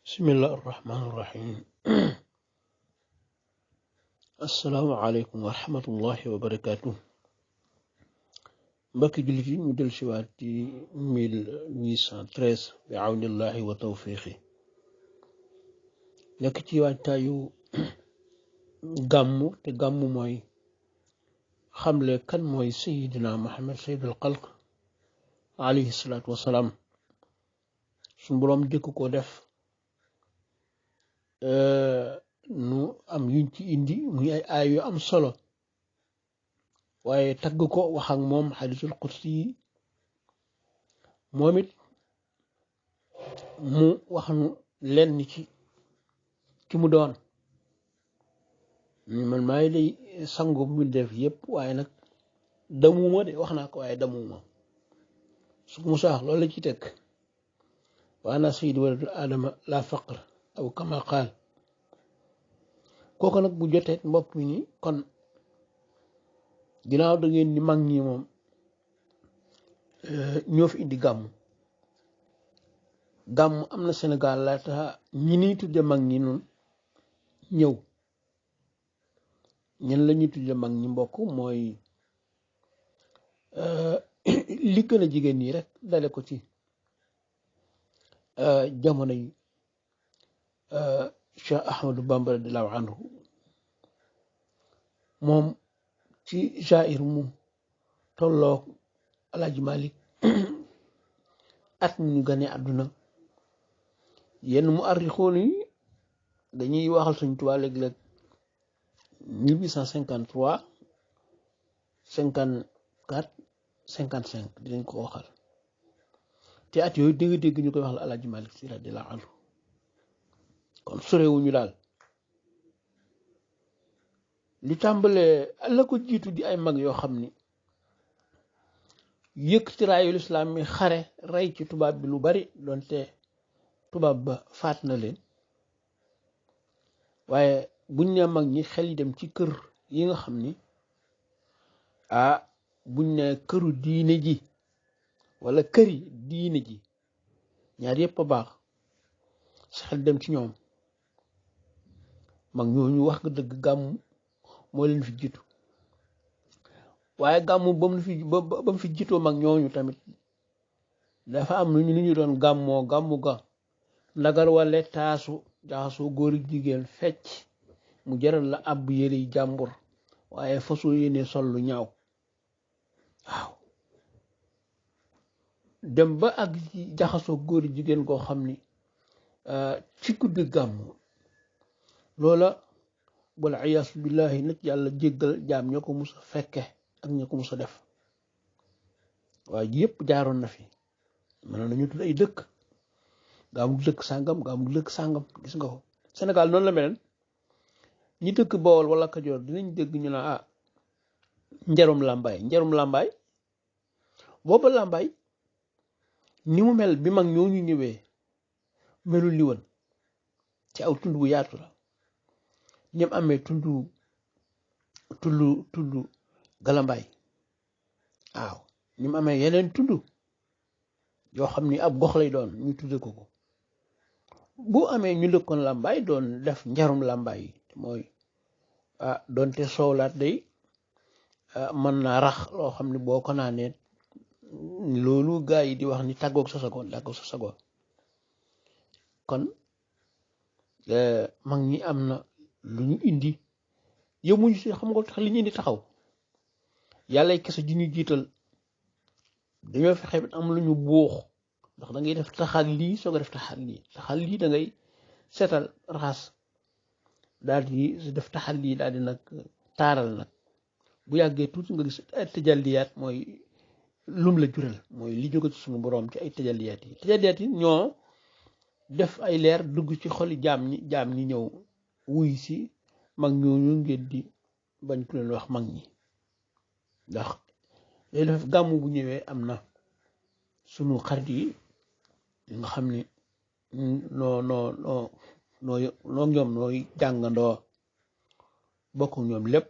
bismillahi irrahmani irrahim asalaamaaleykum wa rahmatullahi wa barakaatu mbokki jullit yi ñu del siwaat ci 1813 bi awnillahi wa tawfiqi nekk ci waajtaayu gàmmu te gàmmu mooy xamle kan mooy sayidina Muhammad sayyidul xalq alayhi salaatu wasalaam suñ boroom jëkk ko def nu am yuñ ci indi muy ay aay yu am solo waaye tagg ko wax ak moom xadisul qudsi yi moom it mu wax nu lenn ci ki mu doon man maay lay sangu mu def yépp waaye nag damuma de wax naa ko waaye damuma su ko musa wax loolu la ci teg wa ana sayyidu waladu adama la faqr aw kama qaal kooku nag bu jotee mbopp mi ni kon ginnaaw da ngeen ni mag ñi moom ñoo fi indi gàmm am na Sénégal laata ñi niy tudde mag ñi noonu ñëw ñen la ñuy tudde mag ñi mbokk mooy li gën a jigéen ñi rek dale ko ci jamono yi Cheikh Ahmadou Bamba radiyallahu anhu moom ci jair mu tolloog Alaaji Malik at mi ñu gane àdduna yenn mu arrixoon yi dañuy waxal Sëñ Tuubaa léeg-léeg 1853 54 55 dinañ ko waxal te at yooyu dégg ñu koy wax la Alaaji Malik Si radiyallahu anhu kon sorewuñu daal li tàmbalee la ko jiitu di ay mag yoo xam ni yëkk ci raayul islaam mi xare rey ci tubaab bi lu bari doonte tubaab ba faat na leen waaye buñ ne mag ñi xel yi dem ci kër yi nga xam ni buñ ne këru diine ji wala këri diine ji ñaar yépp a baax sa xel dem ci ñoom mag ñooñu wax nga dëgg gàmmu moo leen fi jiitu waaye gàmmu ba mu fi jiitoo mag ñooñu tamit dafa am lu ñu doon gàmmu ga ndagar wale taasu jaxasoo góor ak jigéen fecc mu jaral la àbb yére yi jàmbur waaye fasoo yéene sol lu ñaaw waaw dem ba ak jaxasoo góor ak jigéen koo xam ni ci guddi gàmmu loola wala iyaasu billahi nag yàlla jéggal jaam ñoo ko mus a fekke ak ñoo ko mus a def waaye ji yëpp jaaroon na fi mën nañu tudd ay dëkk gàmmu dëkk sàngam gàmmu dëkk sàngam gis nga ko Sénégal noonu la melen ñi dëkk Bawol wala Kajoor dinañ dégg ñu ne njarum làmbaay booba làmbaay ni mu mel bi mag ñooñu ñëwee melul li woon ci aw tund bu yaatu la ñem amee tudd galambaay waaw ñem amee yeneen tudd yoo xam ni ab gox lay doon ñu tudde ko bu amee ñu dëkkoon làmbaay doon def njarum làmbaay yi mooy doonte soowlaat day mën naa rax loo xam ni boo ko naanee loolu gaa yi di wax ni tàggoog sa sago kon mag ñi am na lu ñu indi yëmuñu si xam nga tax li ñu indi taxaw yàlla kese ji ñu jiital dañoo fexe am lu ñu buux ndax da ngay def taxal lii soo ko def taxal lii da ngay seetal raxas daal di def taxal lii daal di nag taaral nag bu yàggee tuuti nga gis ay tëjalliyaat mooy lum la jural mooy li jóge ci suñu boroom ci ay tëjalliyaat yi ñoo def ay leer dugg ci xoli jaam ñi ñëw wuy si mag ñooñu ngeen di bañ ku leen wax mag ñi ndax day def gàmmu bu ñëwee am na sunu xarit yi nga xam ni noo ñoom nooy jàngandoo bokk ñoom lépp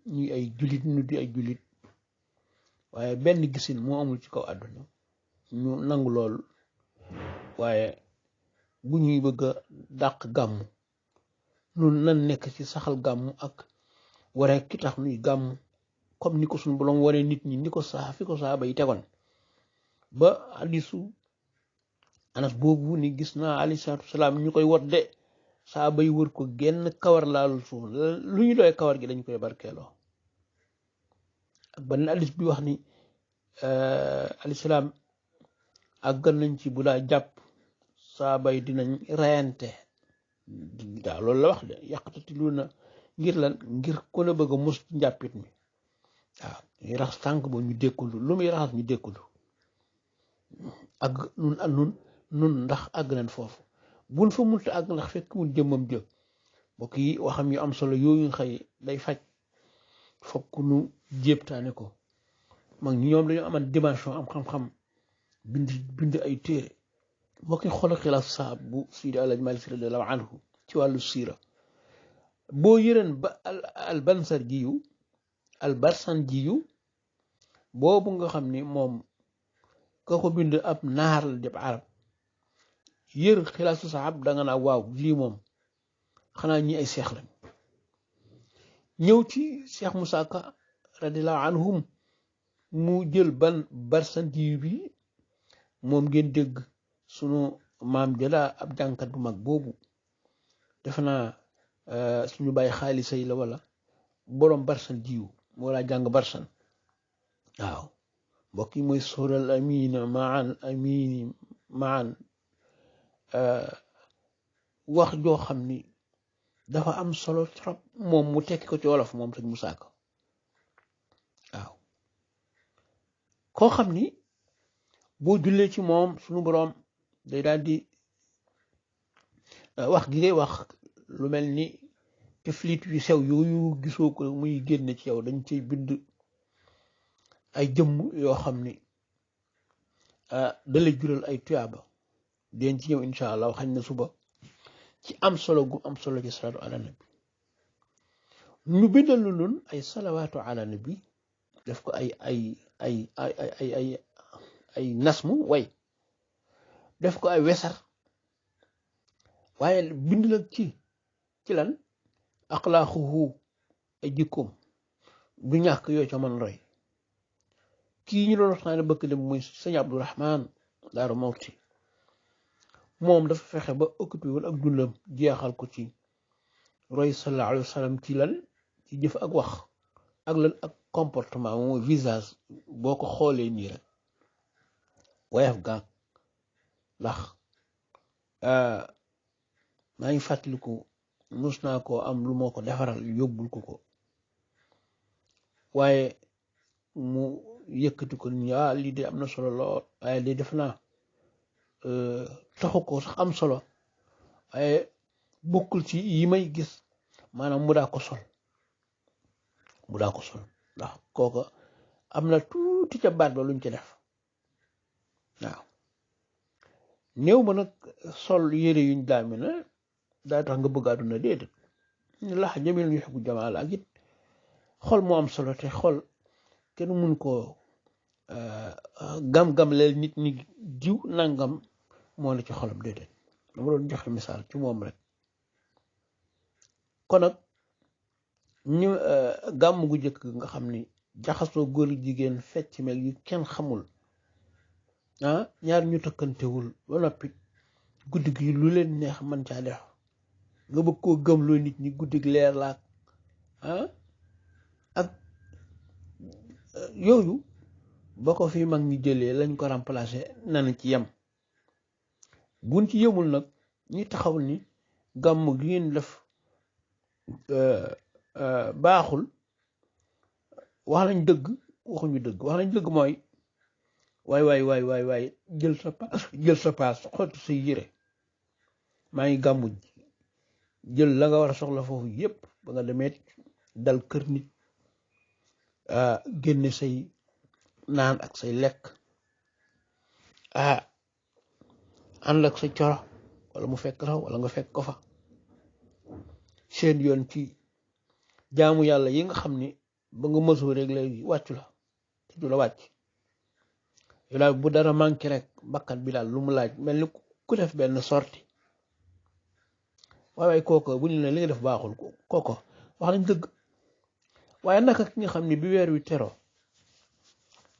ñuy ay jullit ñu di ay jullit waaye benn gisin moo amul ci kaw àdduna ñu nangu lool waaye bu ñuy bëgg a dàq gàmm nun nan nekk ci saxal gàmm ak waree ki tax nuy gàmm comme ni ko suñu borom waree nit ñi ni ko fi ko saaba yi tegoon ba hadiisu Anas boobu ni gis naa alayhi salaatu wasalaam ñu koy wot de saaba yi wër ko genn kawar laalul suuf lu ñu doy kawar gi dañ koy barkeeloo ak benn hadiis bi wax ni alayhi salaam àggal nañ ci bu daa jàpp saaba yi dinañ reyante waaw loolu la wax de yàqtati lu na ngir lan ngir ku ne bëgg a mus ci njàppit mi waaw ñuy raxas tànk ba ñu dékkulu lu muy raxas ñu dékkulu ak nun ndax àgg nañ foofu buñ fa munta àgg ndax fekk mun jëmmam jë mbokk yi waxam yu am solo yooyu xëy day faj fokk nu jéebtaane ko mag ñi ñoom dañoo amal dimension am xam-xam bind ay téere mbokk yi xoolal xilaas saab bu Seydi Alaaji Maalik Si radiyallaahu anhu ci wàllu siira boo yëreen ba albarsanjiyu boobu nga xam ni moom ka ko bind ab naar la def arab yër xilaasu saxaab danga naa waaw lii moom xanaa ñi ay seex lañ ñëw ci Cheikh Moussa Ka radiyallaahu anhum mu jël barsanjiyu bi moom ngeen dégg sunu maam jëla ab jànkat bu mag boobu defe naa suñu bàyyi xaalisa yi la wala boroom barsan jiw moo laa jàng barsan waaw mbokk yi mooy sóoral amina maan wax joo xam ni dafa am solo trop moom mu tekki ko ci wolof moom sëñ Musaa Ka waaw koo xam ni boo jullee ci moom suñu boroom day daal di wax gi ngay wax lu mel ni tiflit yu sew yooyu gisoo ko muy génne ci yow dañ ciy bind ay jëmm yoo xam ni dalay jural ay tuyaaba den ci ñëw incha allah xañ na suba ci am solo gu am solo ci salaatu ala nabi ñu bindal lu nun ay salawaatu ala nabi def ko ay nasmu way def ko ay wesar waaye bind nag ci lan axlaaquhu ay jikkoom du ñàkk yoo ca mën roy kii ñu doon waxtaane bëkk dem muy sëñ Abdourahman Daaru Mawti moom dafa fexe ba occupé wul ak dundam jeexal ko ci roy sallallahu alayhi wa sallam ci lan ci jëf ak wax ak lan ak comportement mooy visage boo ko xoolee nii rek wayaf gaag ndax maa ngi fàttaliku mus naa ko am lu moo ko defaral yóbbul ko waaye mu yëkkati ko ni lii de am na solo lool waaye de def naa taxu ko sax am solo waaye bokkul ci yi may gis maanaam mu daa ko sol ndax kooka am na tuuti ca baat ba luñ ci def waaw néew ma nag sol yére yuñ daami na daa tax nga bëgg àdduna déedéet ñu lax jamil ñu xebu jamaal ak it xol moo am solo te xol kenn mun koo gam-gam leel nit ñi diw nangam moo ne ci xolam déedéet dama doon joxe misaal ci moom rek kon nag ñu gàmm gu jëkk nga xam ni jaxasoo góor jigéen fecc mel yu kenn xamul ñaar ñu tëkkantewul ba noppi guddi gi lu leen neex man caa def nga bëgg koo gëmloo nit ñi guddi gi leer laak ak yooyu ba ko fi mag ñi jëlee lañ ko remplacer nana ci yem buñ ci yemul nag ñi taxaw ni gàmm gi ngeen def baaxul wax nañ dëgg waxuñu dëgg wax nañ dëgg mooy waay jël sa paas xotti say yére maa ngi gàmmu jël la nga war a soxla foofu yépp ba nga demee dal kër nit génne say naan ak say lekk ànd ak sa coro wala mu fekk la wala nga fekk ko fa seen yoon ci jaamu yàlla yi nga xam ni ba nga mësoo rek léegi wàccu la te du la wàcc yow daal bu dara manqué rek bakkan bi daal lu mu laaj mel ni ku def benn sorti waaye kooko bu ñu ne li nga def baaxul kooko wax nañ dëgg. waaye naka ki nga xam ne bi weer wi tero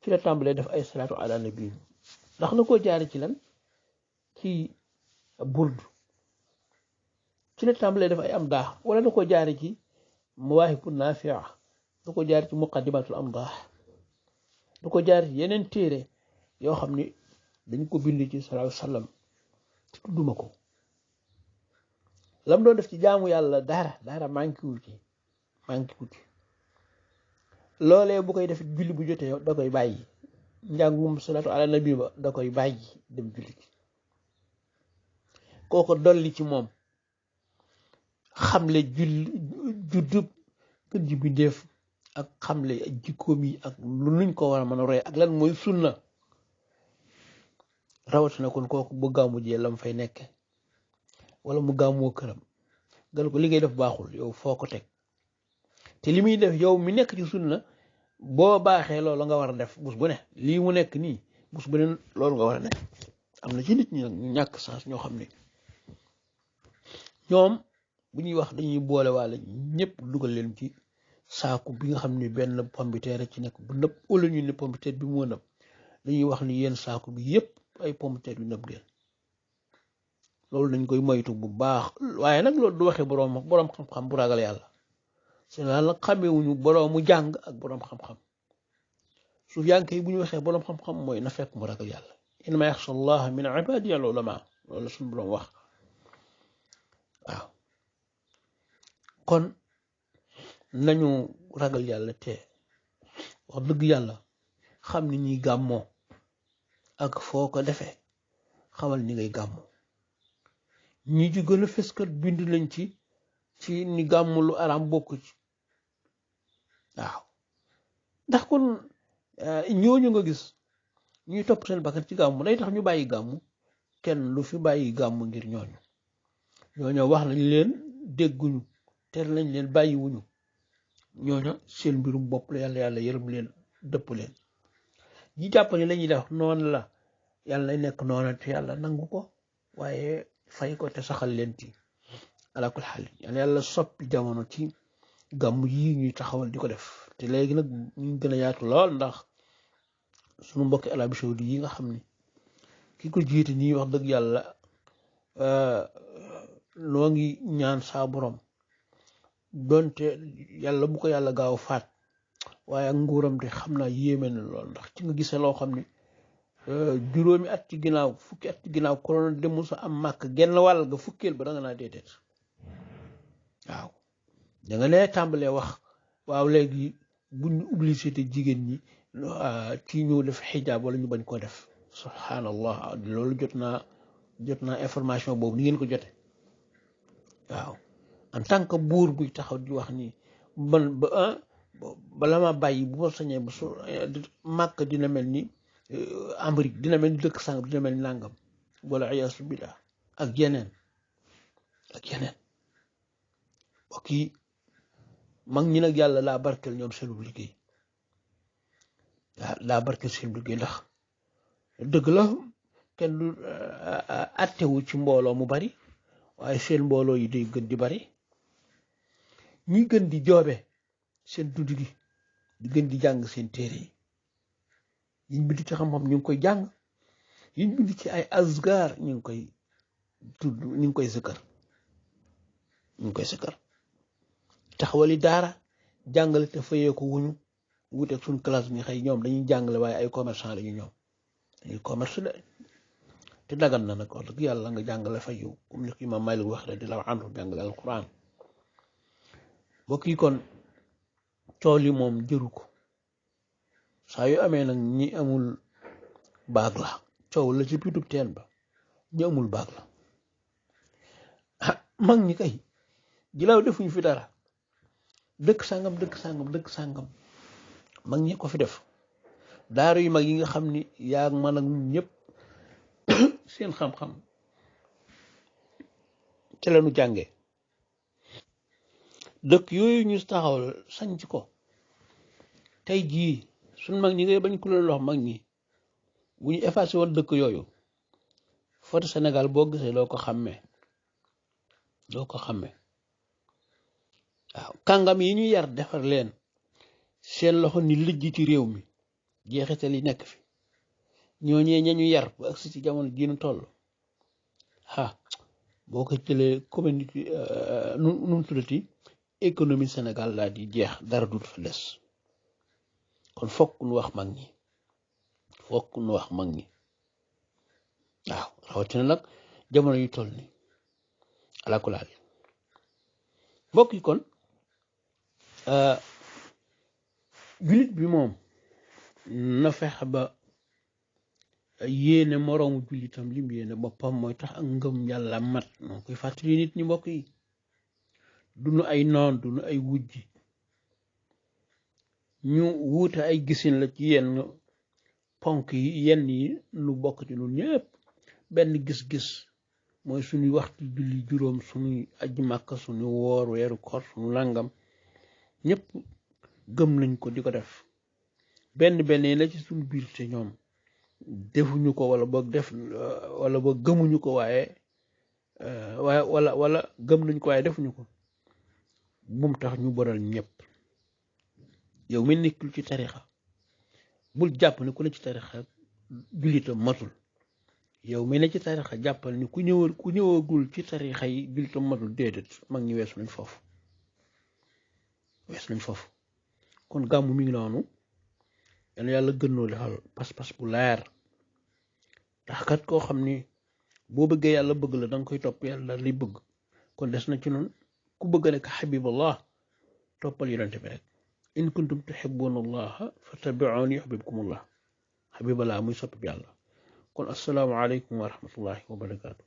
ci la tàmbalee def ay salaatu ala nabi ndax na koo jaare ci lan ci burdu ci la tàmbalee def ay am daax wala na ko jaare ci mawaahibu naafia da ko jaare ci muqaddimatul am daax da ko jaare ci yeneen téere yoo xam ni dañ ko bind ci sallallahu alayhi wasallam te tudduma ko lam doon def ci jaamu yàlla dara manqué wu ci loolee bu koy def julli bu jotee da koy bàyyi njàngum salaatu ala nabi ba da koy bàyyi dem julli kooko dolli ci moom xamle juddub gën ji bindeef ak xamle jikkoom yi ak lu nuñ ko war a mën a roy ak lan mooy sunna rawatina kon kooku bu gàmmu jee lam fay nekke wala mu gàmmoo këram gal ko li ngay def baaxul yow foo ko teg te li muy def yow mi nekk ci sunna boo baaxee loolu nga war a def bus bu ne lii mu nekk nii bus bu ne loolu nga war a def. am na ci nit ñi nag ñu ñàkk sens ñoo xam ne ñoom bu ñuy wax dañuy boole waale ñëpp dugal leen ci saaku bi nga xam ne benn pombiteer ci nekk bu nëpp wala ñu ne pombiteer bi moo nëpp dañuy wax ni yéen saaku bi yëpp ay pombiteer yu nëpp leen loolu dañ koy moytu bu baax. waaye nag loolu du waxee boroom xam-xam bu ragal yàlla c'est la nag xamewuñu boroomu jàng ak boroom xam-xam suuf yànk yi bu ñu waxee boroom xam-xam mooy na fekk mu ragal yàlla innama yaxsha allaha min ibadihi al ulama loolu la suñu boroom wax waaw. kon nañu ragal yàlla te wax dëgg yàlla xam ni ñuy gàmmoo ak foo ko defee xamal ni ngay gàmmoo ñi ci gën a feskat bind lañ ci ni gàmmu lu araam bokk ci waaw. ndax kon ñooñu nga gis ñuy topp seen bakkan ci gàmmu day tax ñu bàyyi gàmmu kenn lu fi bàyyi gàmmu ngir ñooñu wax nañ leen dégguñu ter nañ leen bàyyiwuñu ñooñu seen mbirum bopp la yàlla yërëm leen dëpp leen. ñi jàpp ne lañuy def noonu la yàlla lay nekk noonu te yàlla nangu ko waaye fay ko te saxal leen ci alakul xaal yàlla soppi jamono ci gàmmu yi ñuy taxawal di ko def. te léegi nag ñu gën a yaatu lool ndax suñu mbokki Arabie Saoudite yi nga xam ni ki ko jiite nii wax dëgg yàlla noo ngi ñaan saa borom donte yàlla bu ko yàlla gaaw faat waaye ak nguuram de xam naa yéeme na lool ndax ci nga gisee loo xam ni juróomi at ci ginnaaw fukki at ci ginnaaw corona demul sa am màkk genn wàll ga fukkeel ba da nga naa déedéet waaw da nga nee tàmbalee wax waaw léegi buñ obligé te jigéen ñi ci ñu def xijaab wala ñu bañ koo def subhanallah loolu jot naa information boobu ni ngeen ko jote waaw en tant que buur buy taxaw di wax ni bala ma bàyyi bu ma sañee ba su màkk dina mel ni Amérique dina mel ni dëkk sàngam dina mel ni nàngam wala iyaasu billah ak yeneen ok mag ñi nag yàlla laa barkeel ñoom seen liggéey laa barkeel seen liggéey ndax dëgg la kenn du attewu ci mbooloo mu bari waaye seen mbooloo yi day gën di bari ñi gën di joobe seen dund gi di gën di jàng seen téere yi yiñ bind ci xam-xam ñu ngi koy jàng yiñ bind ci ay azgar ñu ngi koy tudd ñu ngi koy sëkkër taxawali daara jàngale te fayee ko wuñu wuteeg suñ classe bi xëy ñoom dañuy jàngale waaye ay commerçant lañu ñoom dañuy commerce de te dagan na nag wax dëgg yàlla nga jàngale fayu comme ni ko Imam Malik wax rek di la andu jàngale alquran mbokk yi kon coow li moom jëru ko saa yu amee nag ñi amul baag la coow la ci pitub teen ba ñi amul baag la mag ñi kay gilaw defuñu fi dara dëkk sàngam mag ñi ko fi def daara yu mag yi nga xam ni yaa man ak ñëpp seen xam-xam ci lañu jànge dëkk yooyu ñu taxawal sañc ko tey jii suñ mag ñi ngay bañ ku leen lox mag ñi bu ñu effacé woon dëkk yooyu photo Sénégal boo gisee loo ko xàmmee doo ko xàmmee waaw kàngam yi ñu yar defar leen seen loxo ni lijj ci réew mi jeexital yi nekk fi ñooñee ñañu yar bu agsi ci jamono ji ñu toll boo ko jëlee communauté nu tuddati économie Sénégal daal di jeex dara dut fa des kon fokk nu wax mag ñi waaw rawatina nag jamono yu toll ni alakulaal mbokk yi kon jullit bi moom na fexe ba yéene moroomu jullitam lim yéene boppam mooy tax ak ngëm yàlla mat moo koy fàttali nit ñi mbokk yi duñu ay noon duñu ay wujji ñu wuute ay gisin la ci yenn ponk yi yenn yi nu bokk ci ñun ñëpp benn gis-gis mooy suñuy waxtu julli juróom suñuy aji màkka suñu woor weeru koor suñu nangam ñëpp gëm nañ ko di ko def benn la ci suñu biir te ñoom defuñu ko wala boog gëmuñu ko waaye wala gëm nañ ko waaye defuñu ko bum tax ñu boral ñëpp yow mi nekkul ci tarixa bul jàpp ni ku ne ci tarixa jullitam matul yow mi ne ci tarixa jàppal ni ku ñëwagul ci tarixa yi jullitam matul déedéet mag ñi weesu nañ foofu kon gàmmu mi ngi noonu yàlla gënnoo defal pas-pas bu leer ndax kat koo xam ni boo bëggee yàlla bëgg la danga koy topp yàlla li bëgg kon des na ci noonu ku bëgg a nekk xabiballah toppal yonente bi rek in kuntum tuhibbuna allaha fattabi'uni yuhbibkumullah xabiballah muy soppi bi yàlla kon assalaamu aleykum wa rahmatullahi wa barakaatu